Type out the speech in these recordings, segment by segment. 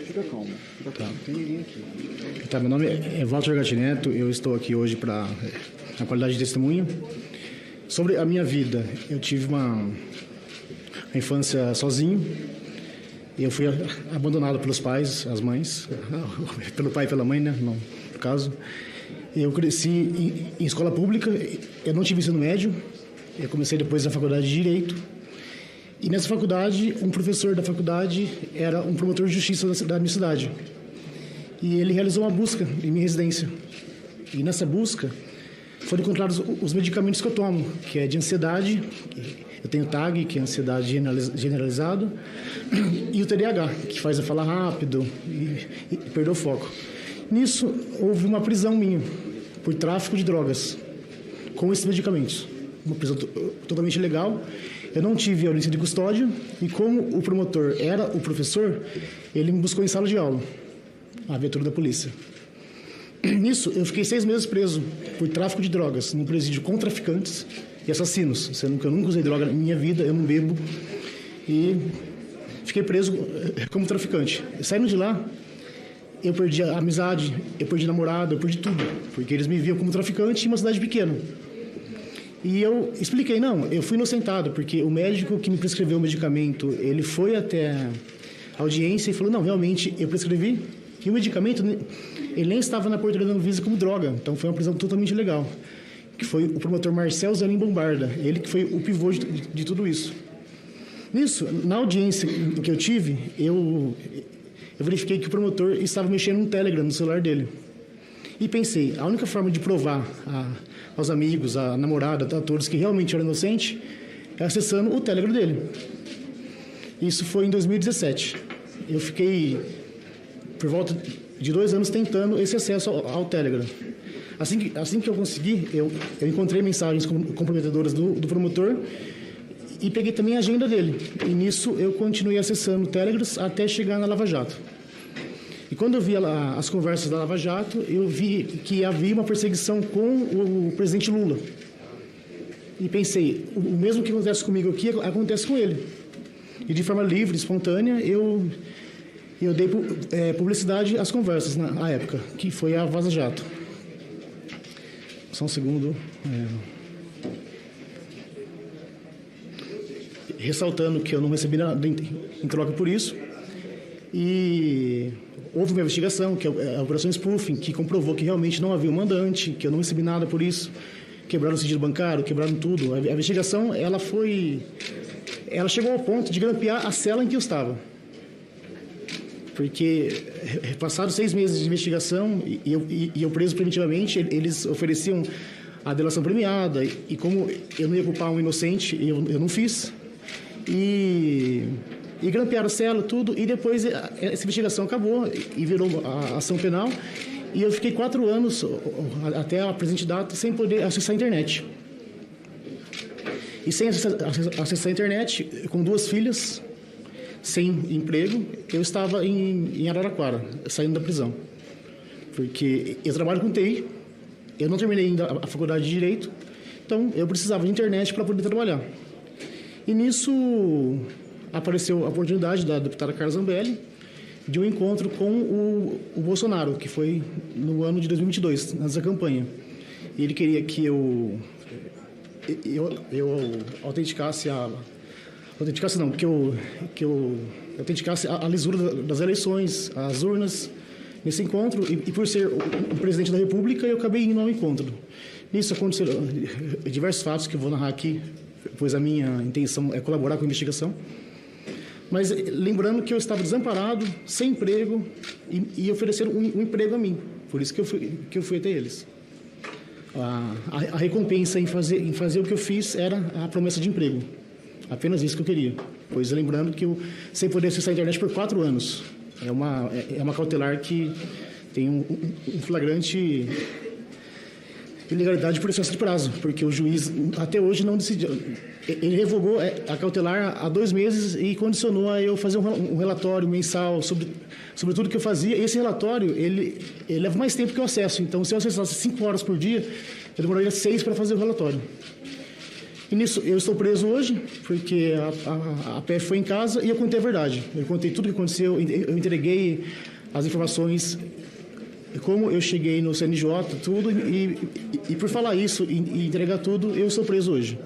Fica calmo. Tá. Não tem ninguém aqui. Tá, meu nome é Walter Gatineto, eu estou aqui hoje na qualidade de testemunha. Sobre a minha vida, eu tive uma infância sozinho. Eu fui abandonado pelos pais, as mães, pelo pai e pela mãe, né? Não, no caso. Eu cresci em escola pública, eu não tive ensino médio. Eu comecei depois na faculdade de Direito. E nessa faculdade, um professor da faculdade era um promotor de justiça da minha cidade. E ele realizou uma busca em minha residência. E nessa busca foram encontrados os medicamentos que eu tomo, que é de ansiedade. Eu tenho TAG, que é ansiedade generalizado, e o TDAH, que faz eu falar rápido e perder o foco. Nisso, houve uma prisão minha por tráfico de drogas com esses medicamentos. Uma prisão totalmente ilegal. Eu não tive audiência de custódia e como o promotor era o professor, ele me buscou em sala de aula, a viatura da polícia. Nisso, eu fiquei 6 meses preso por tráfico de drogas, num presídio com traficantes e assassinos, sendo que eu nunca usei droga na minha vida, eu não bebo, e fiquei preso como traficante. Saindo de lá, eu perdi a amizade, eu perdi namorado, eu perdi tudo, porque eles me viam como traficante em uma cidade pequena. E eu expliquei, não, eu fui inocentado, porque o médico que me prescreveu o medicamento, ele foi até a audiência e falou, não, realmente, eu prescrevi, e o medicamento, ele nem estava na portaria da Anvisa como droga, então foi uma prisão totalmente legal, que foi o promotor Marcel Zanin Bombarda, ele que foi o pivô de tudo isso. Nisso, na audiência que eu tive, eu verifiquei que o promotor estava mexendo no Telegram, no celular dele. E pensei, a única forma de provar aos amigos, à namorada, a todos que realmente era inocente, é acessando o Telegram dele. Isso foi em 2017. Eu fiquei por volta de 2 anos tentando esse acesso ao Telegram. Assim que eu consegui, eu encontrei mensagens comprometedoras do promotor e peguei também a agenda dele. E nisso eu continuei acessando o Telegram até chegar na Lava Jato. E quando eu vi as conversas da Lava Jato, eu vi que havia uma perseguição com o presidente Lula. E pensei, o mesmo que acontece comigo aqui, acontece com ele. E de forma livre, espontânea, eu dei publicidade às conversas na época, que foi a Vaza Jato. Só um segundo. Ressaltando que eu não recebi nada em troca por isso. E houve uma investigação, que é a Operação Spoofing, que comprovou que realmente não havia um mandante, que eu não recebi nada por isso. Quebraram o sigilo bancário, quebraram tudo. A investigação, ela chegou ao ponto de grampear a cela em que eu estava. Porque, passados 6 meses de investigação, e eu preso preventivamente, eles ofereciam a delação premiada, e como eu não ia culpar um inocente, eu não fiz. E grampearam a cela, tudo, e depois essa investigação acabou e virou a ação penal, e eu fiquei 4 anos, até a presente data, sem poder acessar a internet. E sem acessar a internet, com 2 filhas, sem emprego, eu estava em Araraquara, saindo da prisão. Porque eu trabalho com TI, eu não terminei ainda a faculdade de Direito, então eu precisava de internet para poder trabalhar. E nisso apareceu a oportunidade da deputada Carla Zambelli de um encontro com o Bolsonaro, que foi no ano de 2022, antes da campanha. E ele queria que eu autenticasse que eu autenticasse a lisura das eleições, as urnas, nesse encontro, e por ser o presidente da República, eu acabei indo ao encontro. Nisso aconteceram diversos fatos que eu vou narrar aqui, pois a minha intenção é colaborar com a investigação. Mas lembrando que eu estava desamparado, sem emprego, e ofereceram um emprego a mim. Por isso que eu fui até eles. A recompensa em fazer o que eu fiz era a promessa de emprego. Apenas isso que eu queria. Pois lembrando que eu, sem poder acessar a internet por 4 anos, é uma cautelar que tem um flagrante ilegalidade por excesso de prazo, porque o juiz até hoje não decidiu. Ele revogou a cautelar há 2 meses e condicionou a eu fazer um relatório mensal sobre tudo que eu fazia. Esse relatório, ele leva mais tempo que o acesso. Então, se eu acessasse 5 horas por dia, eu demoraria 6 para fazer o relatório. E nisso, eu estou preso hoje, porque a PF foi em casa e eu contei a verdade. Eu contei tudo o que aconteceu, eu entreguei as informações, como eu cheguei no CNJ, tudo, e por falar isso e entregar tudo, eu estou preso hoje.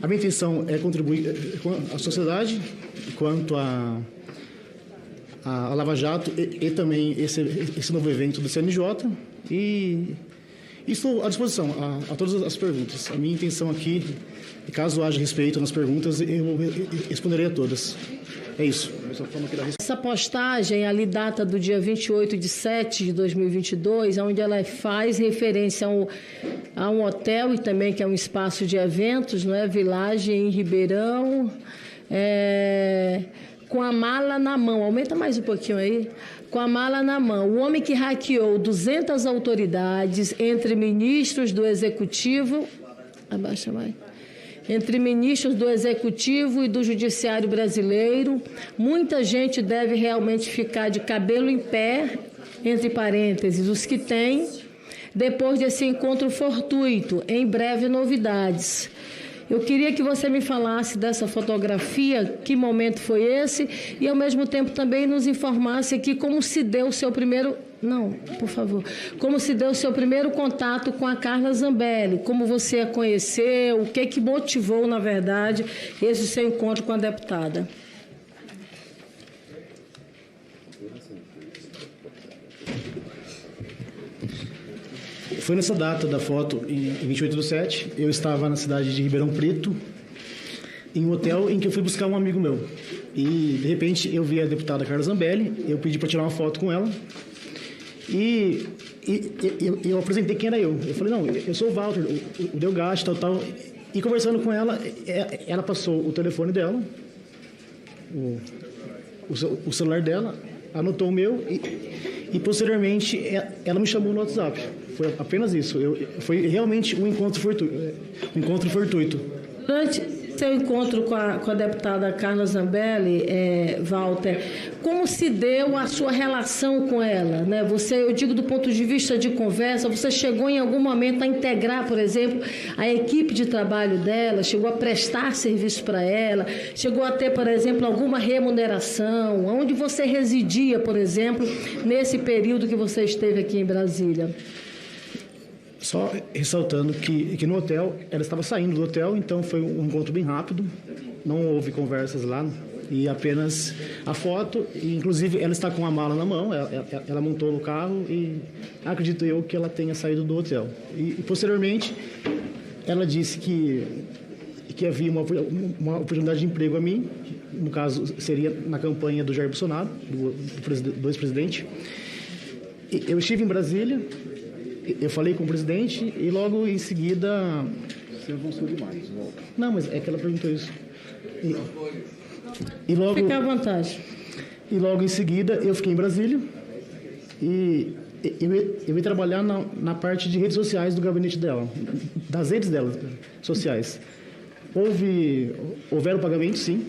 A minha intenção é contribuir com a sociedade, quanto a Lava Jato e também esse novo evento do CNJ, e estou à disposição a todas as perguntas. A minha intenção aqui, caso haja respeito nas perguntas, eu responderei a todas. É isso. Essa postagem ali data do dia 28/7/2022, onde ela faz referência a um hotel e também que é um espaço de eventos, não é? Village em Ribeirão, com a mala na mão. Aumenta mais um pouquinho aí. Com a mala na mão. O homem que hackeou 200 autoridades, entre ministros do Executivo... Abaixa mais. Entre ministros do Executivo e do Judiciário brasileiro. Muita gente deve realmente ficar de cabelo em pé, entre parênteses, os que têm, depois desse encontro fortuito. Em breve, novidades. Eu queria que você me falasse dessa fotografia, que momento foi esse, e ao mesmo tempo também nos informasse aqui como se deu o seu primeiro... Não, por favor. Como se deu o seu primeiro contato com a Carla Zambelli, como você a conheceu, o que motivou, na verdade, esse seu encontro com a deputada. Foi nessa data da foto, em 28/7, eu estava na cidade de Ribeirão Preto, em um hotel em que eu fui buscar um amigo meu. E, de repente, eu vi a deputada Carla Zambelli, eu pedi para tirar uma foto com ela, e eu apresentei quem era eu. Eu falei, não, eu sou o Walter, o Delgatti, tal. E conversando com ela, ela passou o telefone dela, o celular dela, anotou o meu e posteriormente ela me chamou no WhatsApp. Foi apenas isso. Foi realmente um encontro fortuito. Durante seu encontro com a deputada Carla Zambelli, Walter, como se deu a sua relação com ela? Né? Eu digo do ponto de vista de conversa, você chegou em algum momento a integrar, por exemplo, a equipe de trabalho dela, chegou a prestar serviço para ela, chegou a ter, por exemplo, alguma remuneração? Onde você residia, por exemplo, nesse período que você esteve aqui em Brasília? Só ressaltando que no hotel, ela estava saindo do hotel, então foi um encontro bem rápido, não houve conversas lá, e apenas a foto, e inclusive ela está com a mala na mão, ela montou no carro e acredito eu que ela tenha saído do hotel. E posteriormente, ela disse que havia uma oportunidade de emprego a mim, no caso seria na campanha do Jair Bolsonaro, do ex-presidente. Eu estive em Brasília, eu falei com o presidente e logo em seguida... Você avançou demais, volta. Não, mas é que ela perguntou isso. E logo... Fique à vontade. E logo em seguida eu fiquei em Brasília e eu ia trabalhar na parte de redes sociais do gabinete dela, das redes dela, sociais. Houveram pagamentos, sim,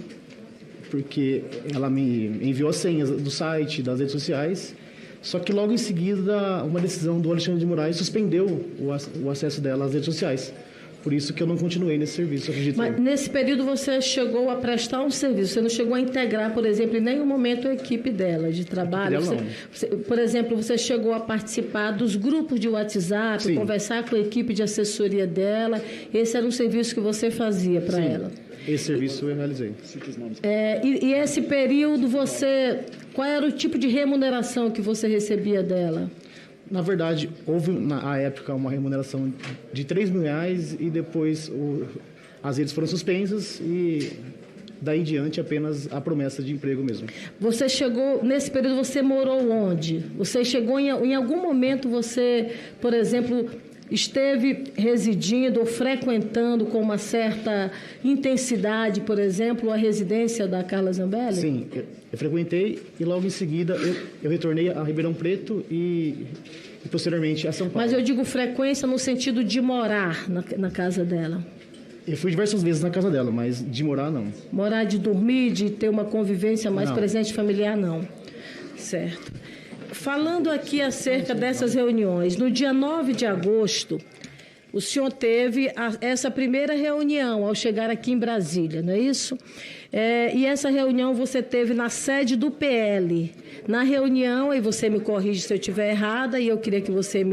porque ela me enviou as senhas do site, das redes sociais. Só que logo em seguida, uma decisão do Alexandre de Moraes suspendeu o acesso dela às redes sociais. Por isso que eu não continuei nesse serviço, acredito. Mas nesse período você chegou a prestar um serviço, você não chegou a integrar, por exemplo, em nenhum momento a equipe dela de trabalho? Por exemplo, você chegou a participar dos grupos de WhatsApp, sim, conversar com a equipe de assessoria dela? Esse era um serviço que você fazia para ela? Esse serviço eu realizei. E esse período qual era o tipo de remuneração que você recebia dela? Na verdade, houve na época uma remuneração de R$3 mil e depois as redes foram suspensas e daí em diante apenas a promessa de emprego mesmo. Você chegou, nesse período você morou onde? Você chegou em algum momento você, por exemplo, esteve residindo ou frequentando com uma certa intensidade, por exemplo, a residência da Carla Zambelli? Sim, eu frequentei e logo em seguida eu retornei a Ribeirão Preto e posteriormente a São Paulo. Mas eu digo frequência no sentido de morar na casa dela. Eu fui diversas vezes na casa dela, mas de morar, não. Morar, de dormir, de ter uma convivência mais presente familiar, não. Certo. Falando aqui acerca dessas reuniões, no dia 9 de agosto, o senhor teve essa primeira reunião ao chegar aqui em Brasília, não é isso? E essa reunião você teve na sede do PL. Na reunião, e você me corrige se eu estiver errada, e eu queria que você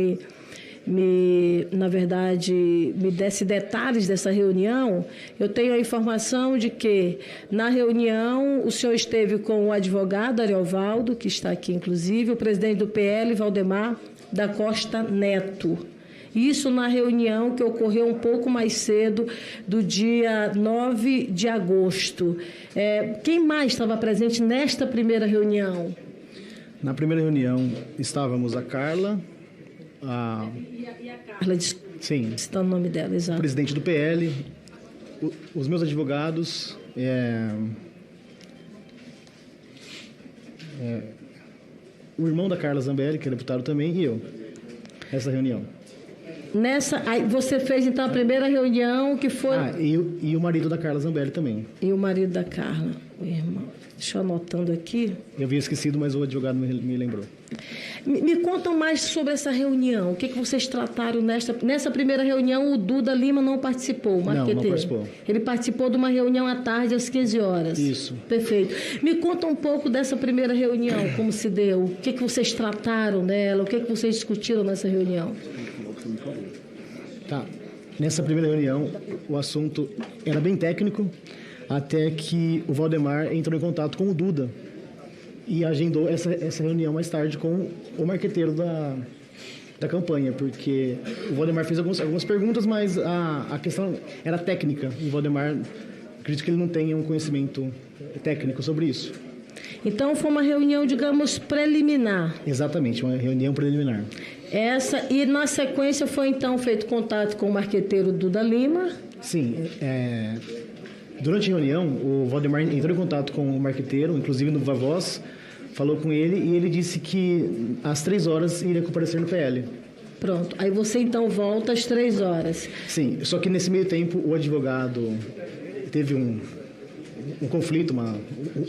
na verdade, me desse detalhes dessa reunião. Eu tenho a informação de que, na reunião, o senhor esteve com o advogado Ariovaldo, que está aqui, inclusive, o presidente do PL, Valdemar da Costa Neto. Isso na reunião que ocorreu um pouco mais cedo, do dia 9 de agosto. Quem mais estava presente nesta primeira reunião? Na primeira reunião estávamos a Carla, E a Carla, sim, citando o nome dela, exato. O presidente do PL, os meus advogados, o irmão da Carla Zambelli, que é deputado também, e eu. Essa reunião. Aí você fez, então, a primeira reunião que foi... E o marido da Carla Zambelli também. E o marido da Carla, o irmão. Deixa eu anotando aqui. Eu havia esquecido, mas o advogado me lembrou. Me contam mais sobre essa reunião. O que vocês trataram nessa primeira reunião? O Duda Lima não participou, o marqueteiro. Não participou. Ele participou de uma reunião à tarde, às 15 horas. Isso. Perfeito. Me conta um pouco dessa primeira reunião, como se deu. O que vocês trataram nela? O que vocês discutiram nessa reunião? Tá. Nessa primeira reunião, o assunto era bem técnico, até que o Valdemar entrou em contato com o Duda e agendou essa reunião mais tarde com o marqueteiro da campanha, porque o Valdemar fez algumas perguntas, mas a questão era técnica. E o Valdemar, acredito que ele não tenha um conhecimento técnico sobre isso. Então, foi uma reunião, digamos, preliminar. Exatamente, uma reunião preliminar. E na sequência foi, então, feito contato com o marqueteiro Duda Lima? Sim, durante a reunião, o Valdemar entrou em contato com o marqueteiro, inclusive no Viva Voz, falou com ele e ele disse que às 3 horas iria comparecer no PL. Pronto. Aí você então volta às 3 horas. Sim, só que nesse meio tempo o advogado teve um conflito,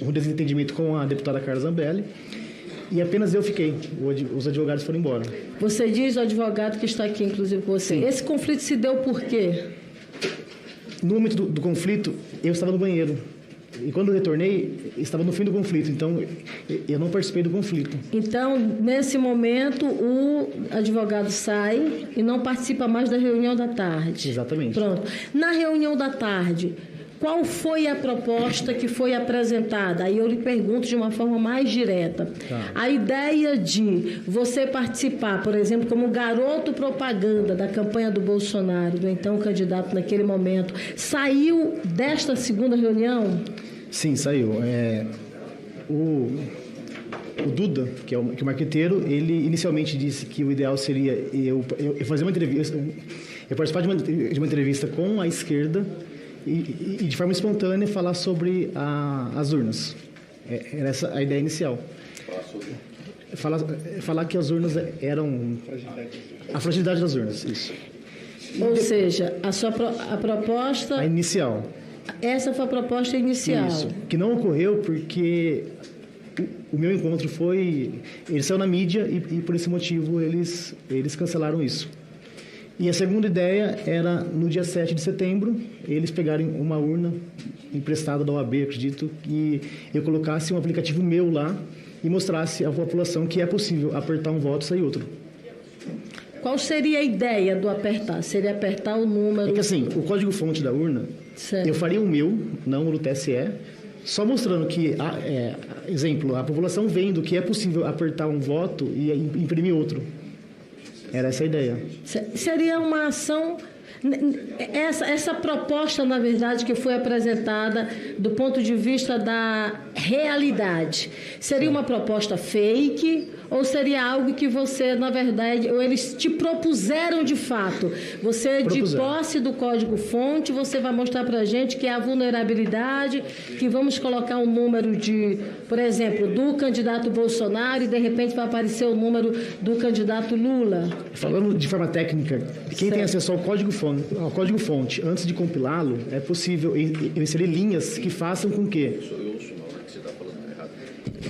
um desentendimento com a deputada Carla Zambelli e apenas eu fiquei. Os advogados foram embora. Você diz o advogado que está aqui, inclusive com você. Sim. Esse conflito se deu por quê? No momento do conflito, eu estava no banheiro. E quando eu retornei, estava no fim do conflito. Então, eu não participei do conflito. Então, nesse momento, o advogado sai e não participa mais da reunião da tarde. Exatamente. Pronto. Na reunião da tarde, qual foi a proposta que foi apresentada? Aí eu lhe pergunto de uma forma mais direta. Tá. A ideia de você participar, por exemplo, como garoto propaganda da campanha do Bolsonaro, do então candidato naquele momento, saiu desta segunda reunião? Sim, saiu. O Duda, que é o marqueteiro, ele inicialmente disse que o ideal seria eu fazer uma entrevista, eu participar de uma entrevista com a esquerda e de forma espontânea falar sobre as urnas. Era essa a ideia inicial. Falar que as urnas eram... A fragilidade das urnas, isso. Ou seja, a proposta... A inicial. Essa foi a proposta inicial. Isso, que não ocorreu porque o meu encontro foi... Ele saiu na mídia e por esse motivo eles cancelaram isso. E a segunda ideia era, no dia 7 de setembro, eles pegarem uma urna emprestada da OAB, acredito, e eu colocasse um aplicativo meu lá e mostrasse à população que é possível apertar um voto e sair outro. Qual seria a ideia do apertar? Seria apertar o número... É que assim, o código-fonte da urna, certo, eu faria o meu, não o do TSE, só mostrando que, exemplo, a população vendo que é possível apertar um voto e imprimir outro. Era essa a ideia. Seria uma ação... Essa proposta, na verdade, que foi apresentada do ponto de vista da realidade, seria uma proposta fake ou seria algo que você, na verdade, ou eles te propuseram de fato? Você, de posse do código-fonte, você vai mostrar para a gente que é a vulnerabilidade, que vamos colocar um número de, por exemplo, do candidato Bolsonaro e, de repente, vai aparecer o número do candidato Lula? Falando de forma técnica, quem tem acesso ao código-fonte, antes de compilá-lo, é possível inserir linhas que façam com que... Eu ouço mal, que você está falando errado.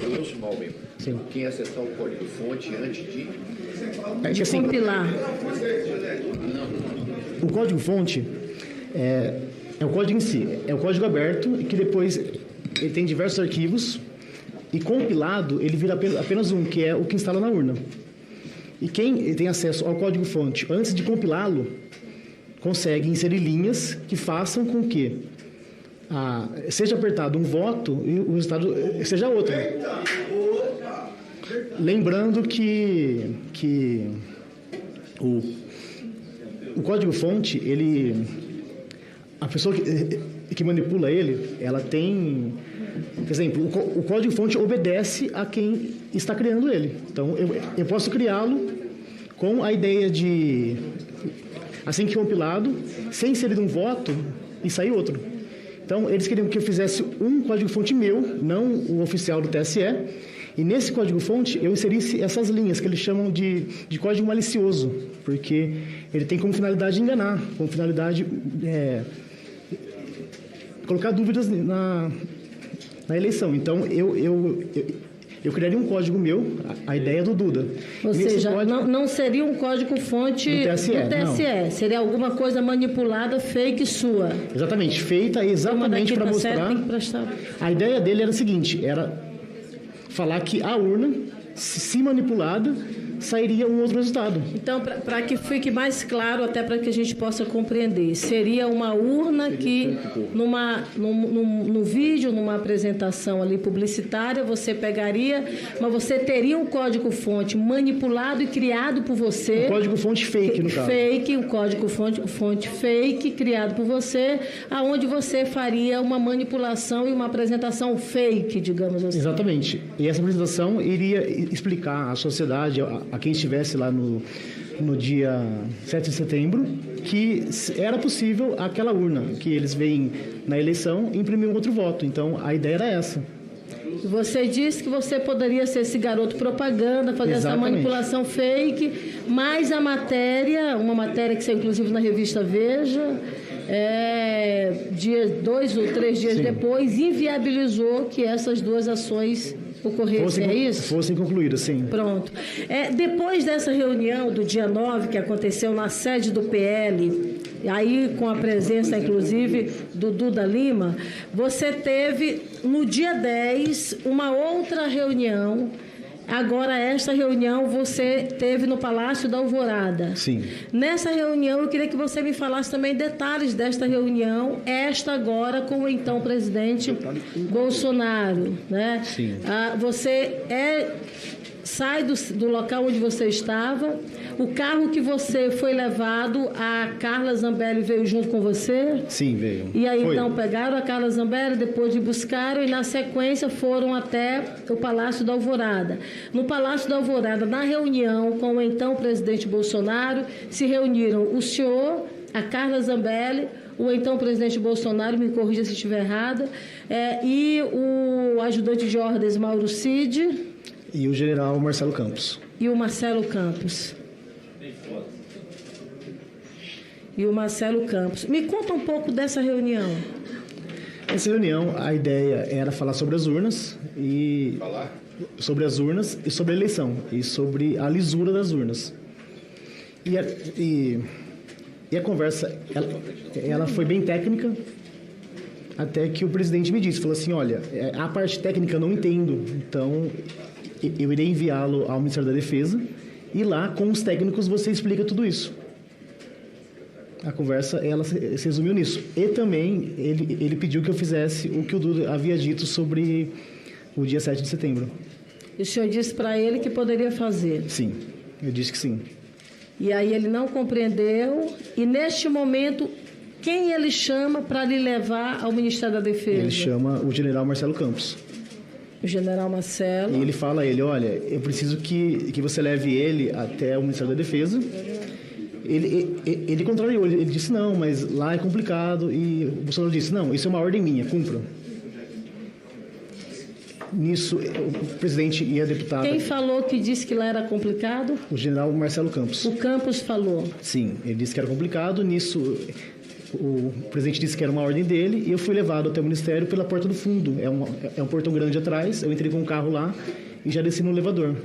Eu ouço mal mesmo. Sim. Quem acessar o código-fonte antes de... De compilar. Não. O código-fonte é o código em si, é o código aberto, que depois ele tem diversos arquivos, e compilado ele vira apenas um, que é o que instala na urna. E quem tem acesso ao código-fonte antes de compilá-lo, consegue inserir linhas que façam com que seja apertado um voto e o resultado seja outro. Lembrando que o código-fonte, a pessoa que manipula ele, ela tem... Por exemplo, o código-fonte obedece a quem está criando ele. Então, eu posso criá-lo com a ideia de, assim que compilado, ser inserido um voto e sair outro. Então, eles queriam que eu fizesse um código-fonte meu, não o oficial do TSE, e nesse código-fonte eu inserisse essas linhas que eles chamam de código malicioso, porque ele tem como finalidade enganar, como finalidade colocar dúvidas na eleição. Então, eu criaria um código meu, a ideia do Duda. Ou seja, não seria um código-fonte do TSE. Seria alguma coisa manipulada, fake sua. Exatamente, feita exatamente para mostrar... A ideia dele era a seguinte, era falar que a urna, se manipulada, sairia um outro resultado. Então, para que fique mais claro, até para que a gente possa compreender, seria uma urna que, num vídeo, numa apresentação ali publicitária, você pegaria, mas você teria um código-fonte manipulado e criado por você. Um código-fonte fake, no caso. Fake, um código-fonte fake, criado por você, aonde você faria uma manipulação e uma apresentação fake, digamos assim. Exatamente. E essa apresentação iria explicar à sociedade, a quem estivesse lá no dia 7 de setembro, que era possível aquela urna que eles veem na eleição imprimir um outro voto. Então, a ideia era essa. Você disse que você poderia ser esse garoto propaganda, fazer essa manipulação fake, mas a matéria, uma matéria que saiu inclusive na revista Veja, 2 ou 3 dias depois, inviabilizou que essas duas ações ocorressem, é isso? Fossem concluídas, sim. Pronto. Depois dessa reunião do dia 9, que aconteceu na sede do PL, aí com a presença, inclusive, do Duda Lima, você teve, no dia 10, uma outra reunião. Agora, esta reunião você teve no Palácio da Alvorada. Sim. Nessa reunião, eu queria que você me falasse também detalhes desta reunião, esta agora com o então presidente Bolsonaro, né? Sim. Você sai do local onde você estava, o carro que você foi levado, a Carla Zambelli veio junto com você? Sim, veio. E aí, então, pegaram a Carla Zambelli, depois de buscaram e, na sequência, foram até o Palácio da Alvorada. No Palácio da Alvorada, na reunião com o então presidente Bolsonaro, se reuniram o senhor, a Carla Zambelli, o então presidente Bolsonaro, me corrija se estiver errada, e o ajudante de ordens Mauro Cid. E o general Marcelo Campos. E o Marcelo Campos. Me conta um pouco dessa reunião. Essa reunião, a ideia era falar sobre as urnas e sobre a eleição e sobre a lisura das urnas. E a conversa, ela foi bem técnica, até que o presidente me disse, falou assim, olha, a parte técnica eu não entendo, então eu irei enviá-lo ao Ministério da Defesa e lá, com os técnicos, você explica tudo isso. A conversa, ela se resumiu nisso. E também, ele pediu que eu fizesse o que o Duda havia dito sobre o dia 7 de setembro. E o senhor disse para ele que poderia fazer? Sim, eu disse que sim. E aí ele não compreendeu, e neste momento, quem ele chama para lhe levar ao Ministério da Defesa? Ele chama o general Marcelo Campos. O general Marcelo. E ele fala a ele, olha, eu preciso que você leve ele até o Ministério da Defesa. Ele contrariou, ele disse, não, mas lá é complicado. E o Bolsonaro disse, não, isso é uma ordem minha, cumpra. Nisso, o presidente e a deputada... Quem falou que disse que lá era complicado? O general Marcelo Campos. O Campos falou? Sim, ele disse que era complicado. Nisso, o presidente disse que era uma ordem dele e eu fui levado até o Ministério pela porta do fundo. É um portão grande atrás, eu entrei com o carro lá e já desci no elevador.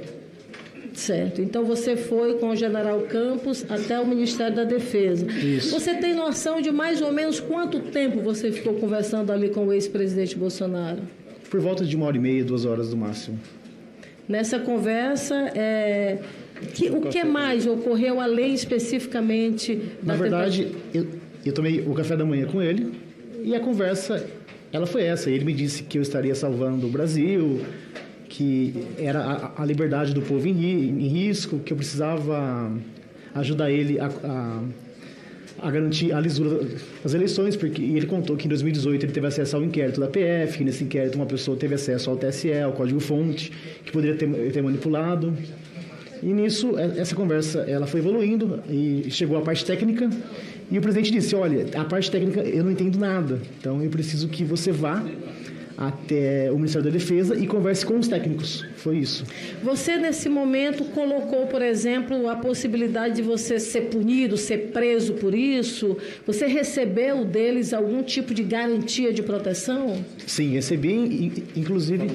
Certo. Então você foi com o general Campos até o Ministério da Defesa. Isso. Você tem noção de mais ou menos quanto tempo você ficou conversando ali com o ex-presidente Bolsonaro? Por volta de 1h30, 2 horas no máximo. Nessa conversa, o que mais ocorreu além especificamente da Na verdade, eu tomei o café da manhã com ele e a conversa, ela foi essa. Ele me disse que eu estaria salvando o Brasil, que era a liberdade do povo em risco, que eu precisava ajudar ele a garantir a lisura das eleições, porque ele contou que em 2018 ele teve acesso ao inquérito da PF, que nesse inquérito uma pessoa teve acesso ao TSE, ao código-fonte, que poderia ter manipulado. E nisso, essa conversa ela foi evoluindo e chegou à parte técnica. E o presidente disse, olha, a parte técnica eu não entendo nada, então eu preciso que você vá até o Ministério da Defesa e converse com os técnicos. Foi isso. Você, nesse momento, colocou, por exemplo, a possibilidade de você ser punido, ser preso por isso? Você recebeu deles algum tipo de garantia de proteção? Sim, recebi, inclusive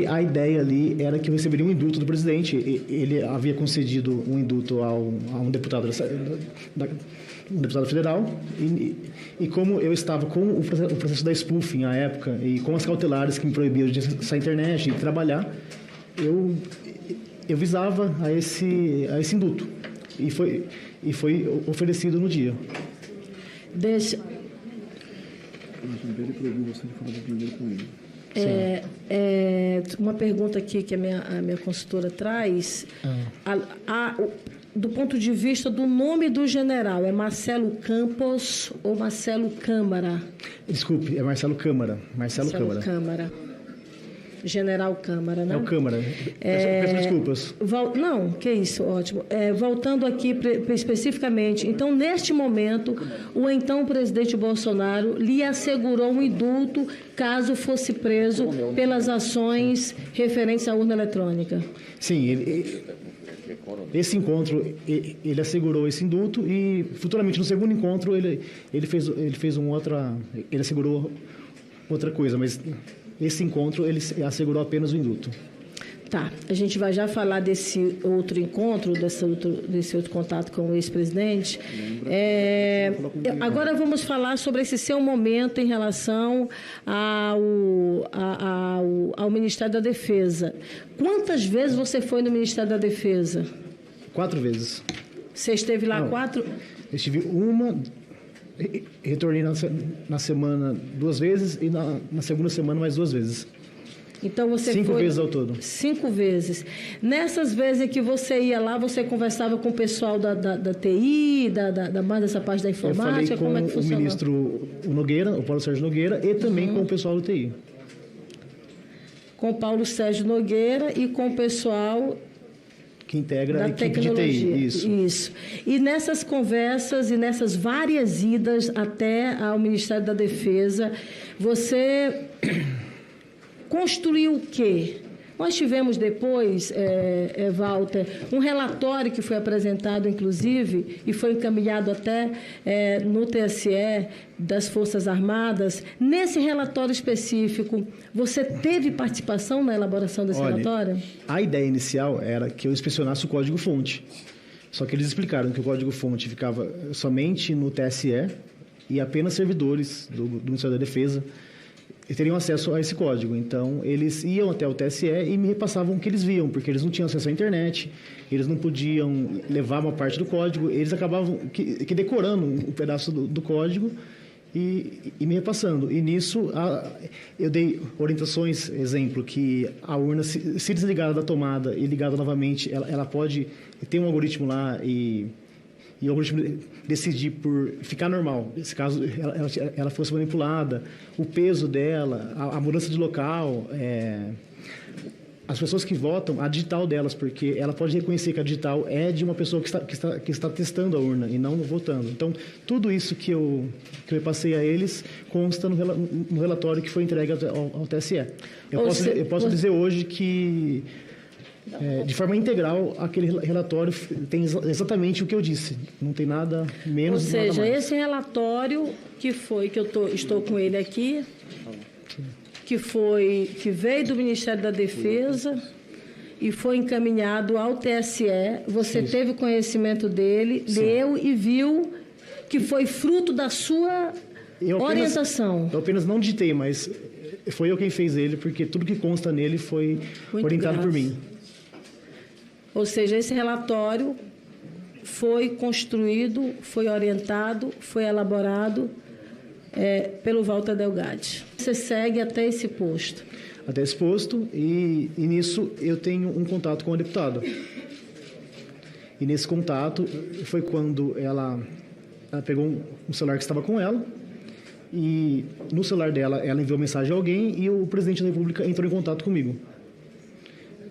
a ideia ali era que eu receberia um indulto do presidente. Ele havia concedido um indulto a um deputado um deputado federal, e como eu estava com o processo da spoofing à época e com as cautelares que me proibiam de sair à internet e trabalhar, eu visava a esse indulto e foi oferecido no dia. Ele proibiu você de falar primeiro com ele. Uma pergunta aqui que a minha consultora traz. Do ponto de vista do nome do general, é Marcelo Campos ou Marcelo Câmara? Desculpe, é Marcelo Câmara. Marcelo Câmara. General Câmara, né? É o Câmara. Peço desculpas. Não, que isso, ótimo. Voltando aqui especificamente, então, neste momento, o então presidente Bolsonaro lhe assegurou um indulto caso fosse preso pelas ações referentes à urna eletrônica. Sim, esse encontro, ele assegurou esse indulto e futuramente no segundo encontro ele assegurou outra coisa, mas esse encontro ele assegurou apenas o indulto. Tá, a gente vai já falar desse outro encontro, desse outro contato com o ex-presidente. Agora vamos falar sobre esse seu momento em relação ao Ministério da Defesa. Quantas vezes você foi no Ministério da Defesa? 4 vezes. Você esteve lá 4? Eu estive uma, retornei na semana 2 vezes e na segunda semana mais 2 vezes. Então você 5 vezes ao todo. 5 vezes. Nessas vezes em que você ia lá, você conversava com o pessoal da TI, mais dessa parte da informática? Eu falei com como é que funcionou? o ministro Nogueira, o Paulo Sérgio Nogueira, e também com o pessoal do TI. Com o Paulo Sérgio Nogueira e com o pessoal que integra a equipe tecnologia. de TI. Isso. E nessas conversas e nessas várias idas até ao Ministério da Defesa, você construiu o quê? Nós tivemos depois, Walter, um relatório que foi apresentado, inclusive, e foi encaminhado até no TSE das Forças Armadas. Nesse relatório específico, você teve participação na elaboração desse relatório? A ideia inicial era que eu inspecionasse o código-fonte. Só que eles explicaram que o código-fonte ficava somente no TSE e apenas servidores do Ministério da Defesa teriam acesso a esse código. Então, eles iam até o TSE e me repassavam o que eles viam, porque eles não tinham acesso à internet, eles não podiam levar uma parte do código, eles acabavam que decorando um pedaço do código e me repassando. E nisso, eu dei orientações, exemplo, que a urna, se desligada da tomada e ligada novamente, ela pode ter um algoritmo lá e o algoritmo decidir por ficar normal. Nesse caso, ela fosse manipulada, o peso dela, a mudança de local, as pessoas que votam, a digital delas, porque ela pode reconhecer que a digital é de uma pessoa que está testando a urna e não votando. Então, tudo isso que eu repassei a eles consta no relatório que foi entregue ao TSE. Eu posso dizer hoje que de forma integral, aquele relatório tem exatamente o que eu disse. Não tem nada menos, nada mais. Ou seja, esse relatório que eu estou com ele aqui, que veio do Ministério da Defesa e foi encaminhado ao TSE. Você teve conhecimento dele, leu e viu que foi fruto da sua orientação. Eu apenas não digitei, mas foi eu quem fez ele, porque tudo que consta nele foi Muito orientado por grave. mim. Ou seja, esse relatório foi construído, foi orientado, foi elaborado pelo Walter Delgatti. Você segue até esse posto. Até esse posto, e nisso eu tenho um contato com o deputado. E nesse contato foi quando ela pegou um celular que estava com ela, e no celular dela ela enviou mensagem a alguém e o presidente da República entrou em contato comigo.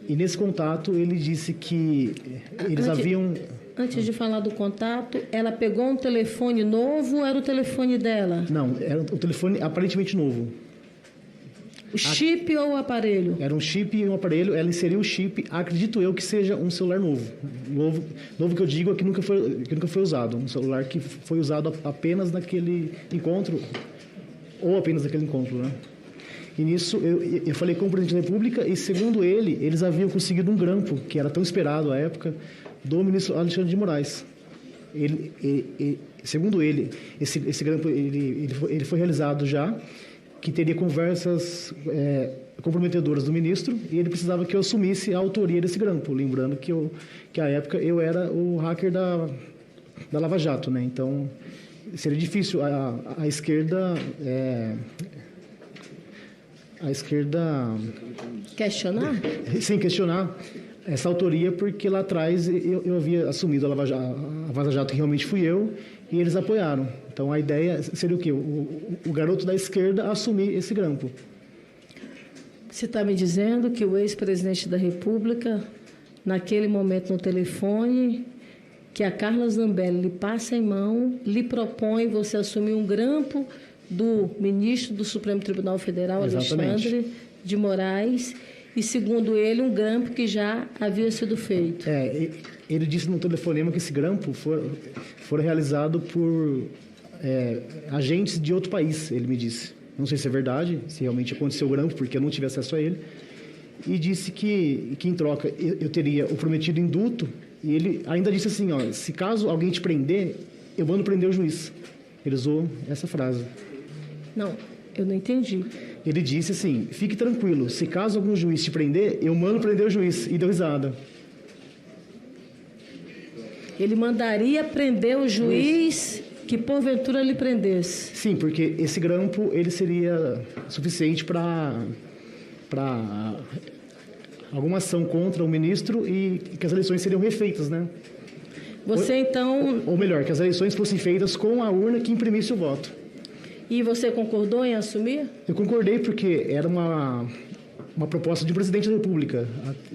E nesse contato ele disse que eles haviam... Antes de falar do contato, ela pegou um telefone novo ou era o telefone dela? Não, era um telefone aparentemente novo. O chip ou o aparelho? Era um chip e um aparelho, ela inseriu o chip, acredito eu que seja um celular novo. Novo que eu digo é que nunca foi usado. Um celular que foi usado apenas naquele encontro, ou apenas naquele encontro, né? E nisso eu falei com o presidente da República e, segundo ele, eles haviam conseguido um grampo, que era tão esperado à época, do ministro Alexandre de Moraes. Segundo ele, esse grampo ele foi realizado já, que teria conversas comprometedoras do ministro, e ele precisava que eu assumisse a autoria desse grampo, lembrando que à época eu era o hacker da Lava Jato, né? Então seria difícil a esquerda Questionar? sem questionar essa autoria, porque lá atrás eu havia assumido a Vaza Jato, que realmente fui eu, e eles apoiaram. Então a ideia seria o quê? O garoto da esquerda assumir esse grampo. Você está me dizendo que o ex-presidente da República, naquele momento no telefone, que a Carla Zambelli lhe passa em mão, lhe propõe você assumir um grampo do ministro do Supremo Tribunal Federal, Exatamente. Alexandre de Moraes, e, segundo ele, um grampo que já havia sido feito. Ele disse no telefonema que esse grampo foi realizado por agentes de outro país, ele me disse. Não sei se é verdade, se realmente aconteceu o grampo, porque eu não tive acesso a ele. E disse que em troca eu teria o prometido indulto, e ele ainda disse assim, se caso alguém te prender, eu mando prender o juiz. Ele usou essa frase. Não, eu não entendi. Ele disse assim, fique tranquilo, se caso algum juiz te prender, eu mando prender o juiz. E deu risada. Ele mandaria prender o juiz que porventura lhe prendesse. Sim, porque esse grampo ele seria suficiente para alguma ação contra o ministro e que as eleições seriam refeitas, né? Você então... Ou melhor, que as eleições fossem feitas com a urna que imprimisse o voto. E você concordou em assumir? Eu concordei porque era uma proposta de um presidente da República.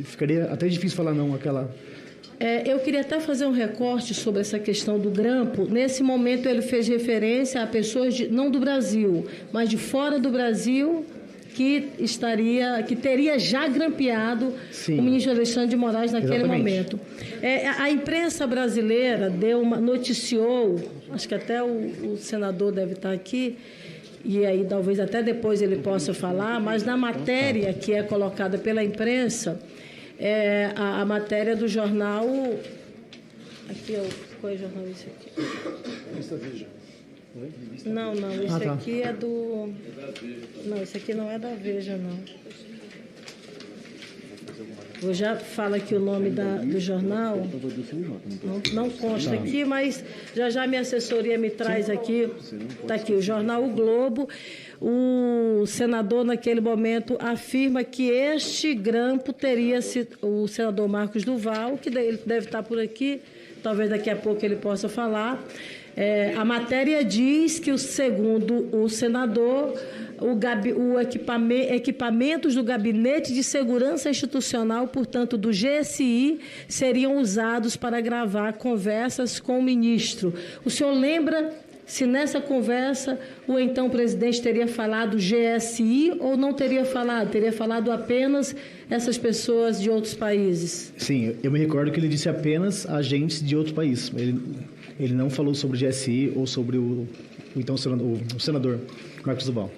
Ficaria até difícil falar não àquela... Eu queria até fazer um recorte sobre essa questão do grampo. Nesse momento ele fez referência a pessoas não do Brasil, mas de fora do Brasil, que teria já grampeado Sim. o ministro Alexandre de Moraes naquele Exatamente. momento. A imprensa brasileira noticiou, acho que até o senador deve estar aqui, e aí talvez até depois ele possa falar, mas na matéria que é colocada pela imprensa, a matéria do jornal... Aqui, qual é o jornal esse aqui? Não, esse aqui é do... Não, esse aqui não é da Veja, não. Eu já falo aqui o nome do jornal. Não consta aqui, mas já minha assessoria me traz aqui. Está aqui, o jornal O Globo. O senador, naquele momento, afirma que este grampo teria sido... O senador Marcos Duval, que ele deve estar por aqui, talvez daqui a pouco ele possa falar. A matéria diz que, segundo o senador, equipamentos do Gabinete de Segurança Institucional, portanto, do GSI, seriam usados para gravar conversas com o ministro. O senhor lembra se nessa conversa o então presidente teria falado GSI ou não teria falado? Teria falado apenas essas pessoas de outros países? Sim, eu me recordo que ele disse apenas agentes de outro país. Ele não falou sobre o GSI ou sobre o senador Marcos Duval.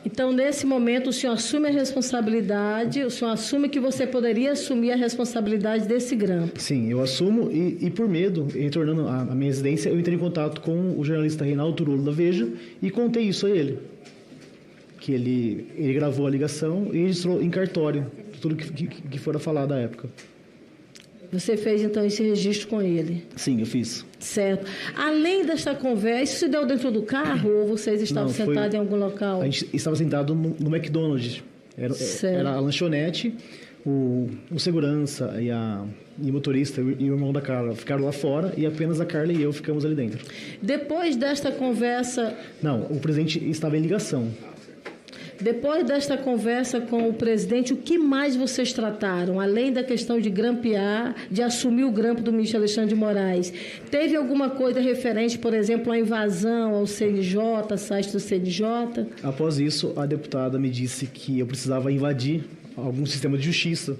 Então, nesse momento, o senhor assume a responsabilidade, o senhor assume que você poderia assumir a responsabilidade desse grampo. Sim, eu assumo e por medo, retornando à minha residência, eu entrei em contato com o jornalista Reinaldo Turulo da Veja e contei isso a ele. Que ele gravou a ligação e registrou em cartório tudo que fora falado à época. Você fez, então, esse registro com ele? Sim, eu fiz. Certo. Além desta conversa, isso se deu dentro do carro ou vocês estavam sentados em algum local? A gente estava sentado no McDonald's. Era a lanchonete, o segurança e o motorista e o irmão da Carla ficaram lá fora e apenas a Carla e eu ficamos ali dentro. Depois desta conversa... Não, o presidente estava em ligação. Depois desta conversa com o presidente, o que mais vocês trataram? Além da questão de grampear, de assumir o grampo do ministro Alexandre de Moraes, teve alguma coisa referente, por exemplo, à invasão ao CNJ, site do CNJ? Após isso, a deputada me disse que eu precisava invadir algum sistema de justiça,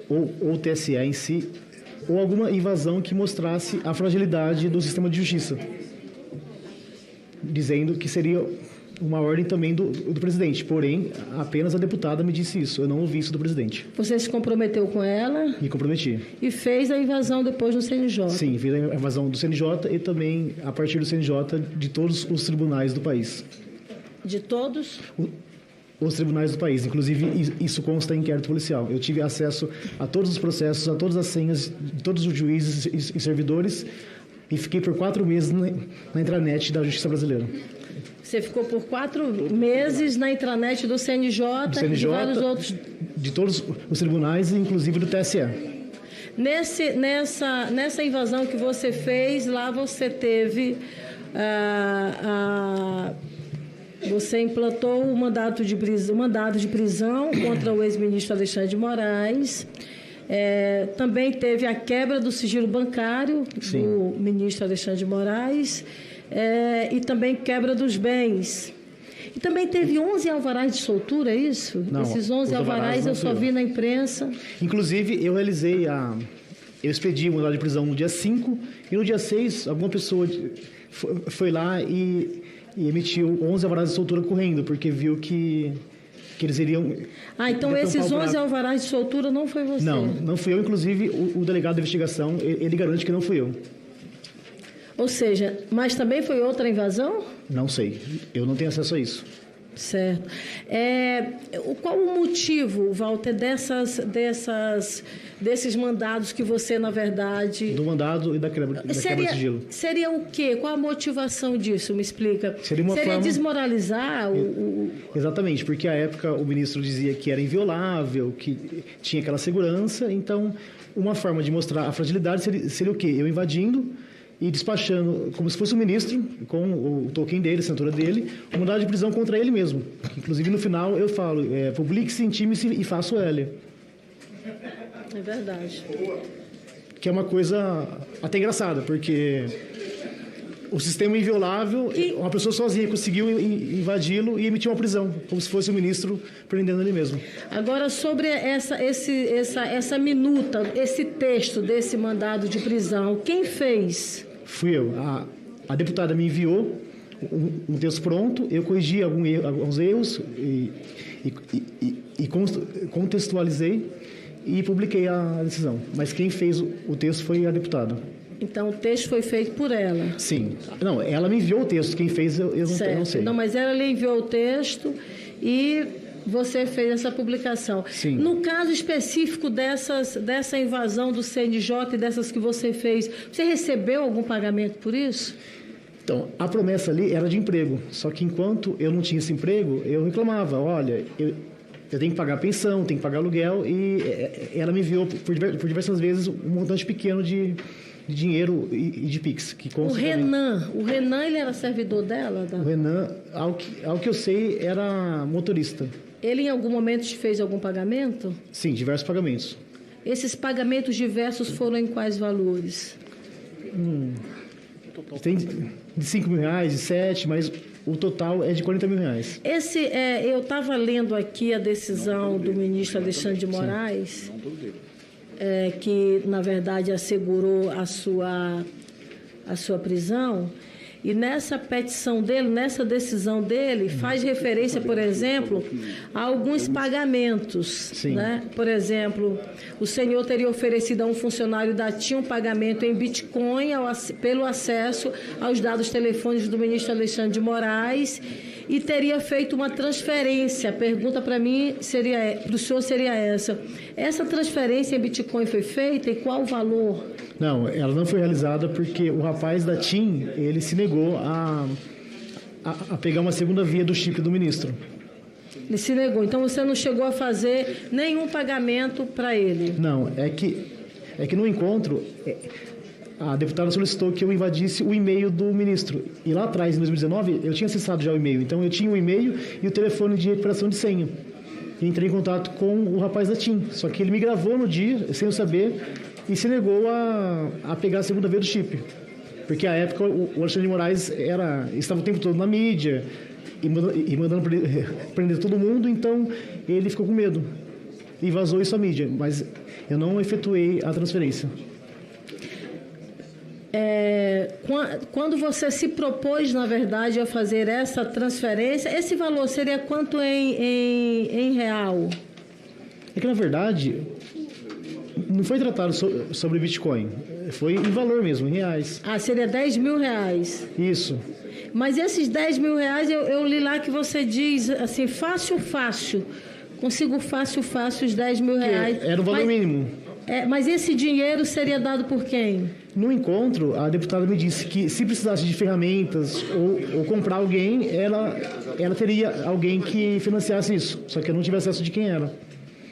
ou o TSE em si, ou alguma invasão que mostrasse a fragilidade do sistema de justiça, dizendo que seria uma ordem também do presidente. Porém, apenas a deputada me disse isso. Eu não ouvi isso do presidente. Você se comprometeu com ela? Me comprometi. E fez a invasão depois no CNJ? Sim, fiz a invasão do CNJ e também, a partir do CNJ, de todos os tribunais do país. De todos? Os tribunais do país. Inclusive, isso consta em inquérito policial. Eu tive acesso a todos os processos, a todas as senhas de todos os juízes e servidores e fiquei por 4 meses na intranet da Justiça Brasileira. Você ficou por 4 meses na intranet do CNJ e de vários outros... De todos os tribunais, inclusive do TSE. Nessa invasão que você fez, lá você teve... você implantou um mandado de prisão contra o ex-ministro Alexandre de Moraes. Também teve a quebra do sigilo bancário do ministro Alexandre de Moraes. E também quebra dos bens. E também teve 11 alvarás de soltura, é isso? Não, esses 11 alvarás eu só vi na imprensa. Inclusive, eu realizei eu expedi o mandado de prisão no dia 5 e no dia 6, alguma pessoa foi lá e emitiu 11 alvarás de soltura correndo, porque viu que eles iriam... Então esses 11 alvarás de soltura não foi você? Não fui eu. Inclusive, o delegado de investigação, ele garante que não fui eu. Ou seja, mas também foi outra invasão? Não sei. Eu não tenho acesso a isso. Certo. Qual o motivo, Walter, desses mandados que você, na verdade... Do mandado e da quebra de sigilo. Seria o quê? Qual a motivação disso? Me explica. Seria forma... desmoralizar Exatamente, porque à época o ministro dizia que era inviolável, que tinha aquela segurança. Então, uma forma de mostrar a fragilidade seria o quê? Eu invadindo e despachando, como se fosse o ministro, com o token dele, a assinatura dele, um mandado de prisão contra ele mesmo. Inclusive, no final, eu falo, publique-se, intime-se e faça o L. É verdade. Que é uma coisa até engraçada, porque o sistema inviolável, uma pessoa sozinha conseguiu invadi-lo e emitir uma prisão, como se fosse o ministro prendendo ele mesmo. Agora, sobre essa minuta, esse texto desse mandado de prisão, quem fez? Fui eu. A deputada me enviou um texto pronto, eu corrigi alguns erros e contextualizei e publiquei a decisão. Mas quem fez o texto foi a deputada. Então, o texto foi feito por ela? Sim. Não, ela me enviou o texto. Quem fez, eu não sei. Não, mas ela lhe enviou o texto e você fez essa publicação. Sim. No caso específico dessa invasão do CNJ e dessas que você fez, você recebeu algum pagamento por isso? Então, a promessa ali era de emprego. Só que enquanto eu não tinha esse emprego, eu reclamava. Olha, eu tenho que pagar pensão, tenho que pagar aluguel. E ela me enviou por diversas vezes um montante pequeno de dinheiro e de Pix. O Renan, ele era servidor dela? O Renan, ao que eu sei, era motorista. Ele em algum momento te fez algum pagamento? Sim, diversos pagamentos. Esses pagamentos diversos foram em quais valores? Tem de 5 mil reais, de 7, mas o total é de 40 mil reais. Eu estava lendo aqui a decisão do ministro Alexandre de Moraes, que, na verdade, assegurou a sua prisão. E nessa petição dele, nessa decisão dele, faz referência, por exemplo, a alguns pagamentos. Sim. Né? Por exemplo, o senhor teria oferecido a um funcionário da TIM um pagamento em Bitcoin pelo acesso aos dados telefônicos do ministro Alexandre de Moraes e teria feito uma transferência. A pergunta para mim para o senhor seria essa. Essa transferência em Bitcoin foi feita e qual o valor? Não, ela não foi realizada porque o rapaz da TIM, ele se negou a pegar uma segunda via do chip do ministro. Ele se negou. Então você não chegou a fazer nenhum pagamento para ele? Não, é que no encontro, a deputada solicitou que eu invadisse o e-mail do ministro. E lá atrás, em 2019, eu tinha acessado já o e-mail. Então eu tinha o e-mail e o telefone de recuperação de senha. E entrei em contato com o rapaz da TIM. Só que ele me gravou no dia, sem eu saber, e se negou a pegar a segunda via do chip. Porque à época o Alexandre de Moraes estava o tempo todo na mídia e mandando prender todo mundo, então ele ficou com medo e vazou isso à mídia. Mas eu não efetuei a transferência. Quando você se propôs, na verdade, a fazer essa transferência, esse valor seria quanto em real? É que, na verdade, não foi tratado sobre Bitcoin. Foi em valor mesmo, em reais. Ah, seria 10 mil reais. Isso. Mas esses 10 mil reais, eu li lá que você diz, assim, fácil. Consigo fácil os 10 mil reais. Era o valor mínimo. Mas esse dinheiro seria dado por quem? No encontro, a deputada me disse que se precisasse de ferramentas ou comprar alguém, ela teria alguém que financiasse isso. Só que eu não tive acesso de quem era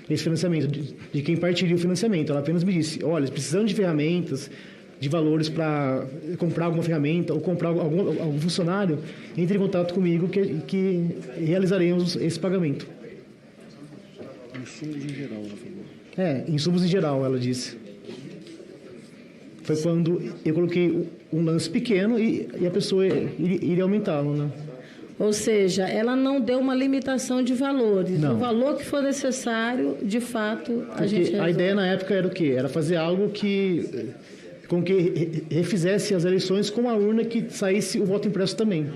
esse financiamento, de quem partiria o financiamento. Ela apenas me disse, olha, precisando de ferramentas, de valores para comprar alguma ferramenta ou comprar algum funcionário, entre em contato comigo que realizaremos esse pagamento. Insumos em geral, ela falou. Insumos em geral, ela disse. Foi quando eu coloquei um lance pequeno e a pessoa iria aumentá-lo, né? Ou seja, ela não deu uma limitação de valores. Não. O valor que for necessário, de fato, a gente resolve. A ideia na época era o quê? Era fazer algo com que refizesse as eleições com a urna que saísse o voto impresso também.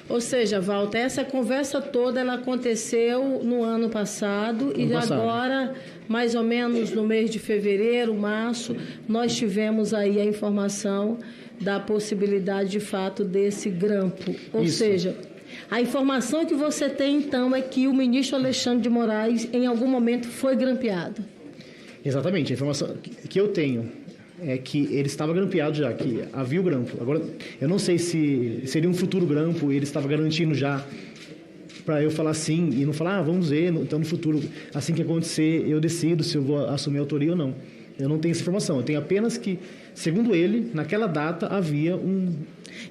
Ou seja, Walter, essa conversa toda ela aconteceu no ano passado e agora, mais ou menos no mês de fevereiro, março, nós tivemos aí a informação da possibilidade, de fato, desse grampo. Ou seja, a informação que você tem, então, é que o ministro Alexandre de Moraes, em algum momento, foi grampeado. Exatamente. A informação que eu tenho é que ele estava grampeado já, que havia o grampo. Agora, eu não sei se seria um futuro grampo, ele estava garantindo já para eu falar sim e não falar, vamos ver, então no futuro, assim que acontecer, eu decido se eu vou assumir a autoria ou não. Eu não tenho essa informação. Eu tenho apenas que, segundo ele, naquela data havia um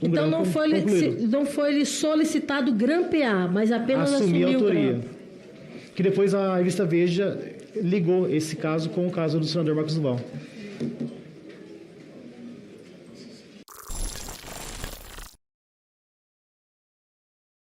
então não foi solicitado grampear, mas apenas assumir a autoria. O grampo. Que depois a revista Veja ligou esse caso com o caso do senador Marcos Duval.